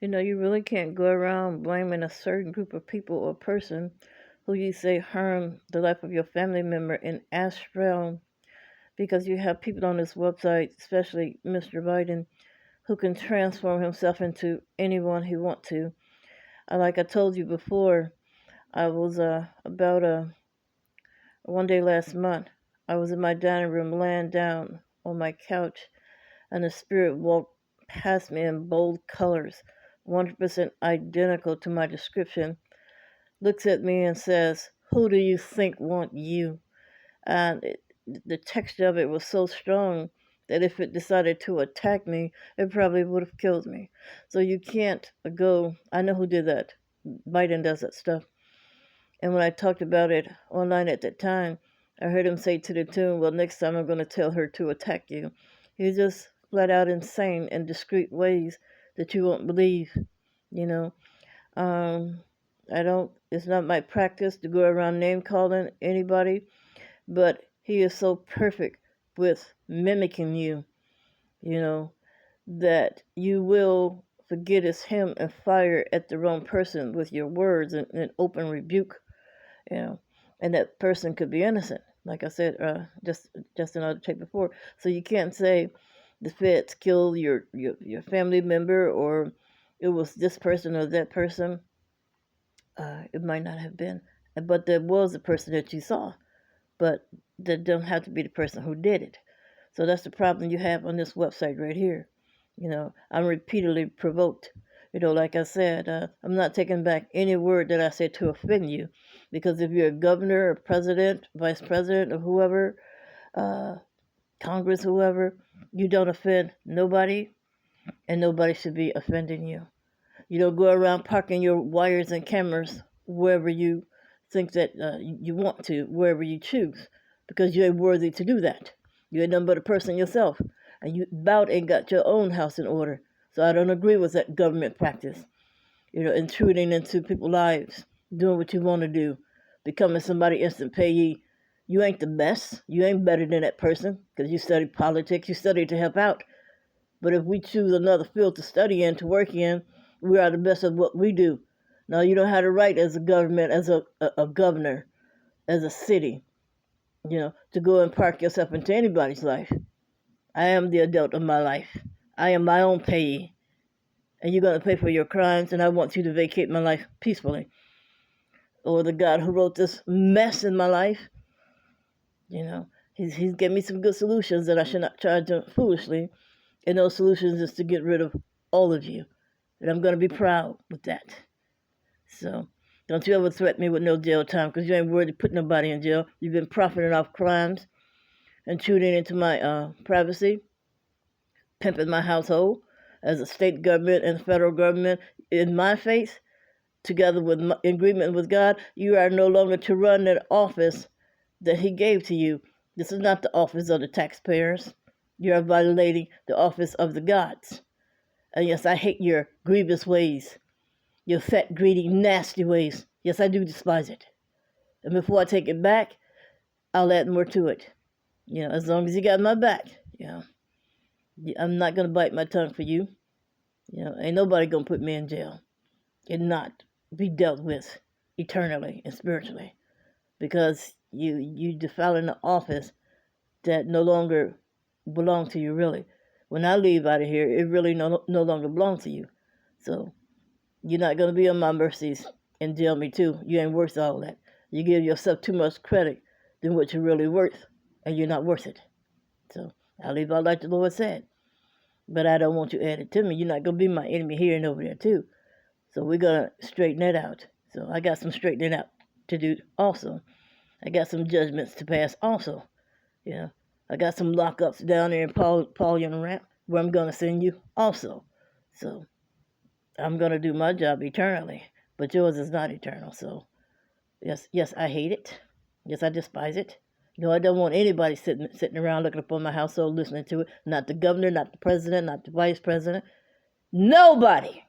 You really can't go around blaming a certain group of people or person who you say harmed the life of your family member in Asheville, because you have people on this website, especially Mr. Biden, who can transform himself into anyone he wants to. Like I told you before, I was about one day last month, I was in my dining room laying down on my couch, and the spirit walked past me in bold colors, 100% identical to my description, looks at me and says, "Who do you think want you?" And the texture of it was so strong that if it decided to attack me, it probably would have killed me. So you can't go. I know who did that. Biden does that stuff. And when I talked about it online at that time, I heard him say to the tune, "Well, next time I'm going to tell her to attack you." He's just flat out insane in discreet ways that you won't believe, you know. Um, it's not my practice to go around name calling anybody, but he is so perfect with mimicking you, you know, that you will forget it's him and fire at the wrong person with your words and open rebuke, you know, and that person could be innocent. Like I said, just another tape before. So you can't say the feds killed your family member, or it was this person or that person. It might not have been, but there was a person that you saw, but that don't have to be the person who did it. So that's the problem you have on this website right here. I'm repeatedly provoked. Like I said, I'm not taking back any word that I said to offend you, because if you're a governor or president, vice president, or whoever, uh, Congress, whoever, you don't offend nobody, and nobody should be offending you. You don't go around parking your wires and cameras wherever you think that you want to, wherever you choose, because you ain't worthy to do that. You ain't nothing but a person yourself, and you about ain't got your own house in order. So I don't agree with that government practice. Intruding into people's lives, doing what you want to do, becoming somebody instant payee. You ain't the best. You ain't better than that person because you study politics. You study to help out. But if we choose another field to study in, to work in, we are the best at what we do. Now, you don't have the right as a government, as a governor, as a city, to go and park yourself into anybody's life. I am the adult of my life. I am my own payee. And you're going to pay for your crimes, and I want you to vacate my life peacefully. Or the God who wrote this mess in my life, he's given me some good solutions that I should not charge him foolishly. And those solutions is to get rid of all of you. And I'm going to be proud with that. So don't you ever threaten me with no jail time, because you ain't worthy to put nobody in jail. You've been profiting off crimes, intruding into my privacy, pimping my household as a state government and federal government in my face, together with my agreement with God. You are no longer to run that office that he gave to you. This is not the office of the taxpayers. You are violating the office of the gods. And yes, I hate your grievous ways, your fat, greedy, nasty ways. Yes, I do despise it. And before I take it back, I'll add more to it. As long as you got my back, I'm not going to bite my tongue for you. Ain't nobody going to put me in jail and not be dealt with eternally and spiritually, because you defiling the office that no longer belong to you, really. When I leave out of here, it really no longer belongs to you. So you're not going to be on my mercies and jail me too. You ain't worth all that. You give yourself too much credit than what you're really worth, and you're not worth it. So I'll leave out like the Lord said. But I don't want you added to me. You're not going to be my enemy here and over there too. So we're going to straighten that out. So I got some straightening out to do also. I got some judgments to pass also. I got some lockups down there in Paulian Ramp where I'm going to send you also. So I'm going to do my job eternally, but yours is not eternal. So yes, I hate it. Yes, I despise it. I don't want anybody sitting around looking up on my household listening to it. Not the governor, not the president, not the vice president. Nobody.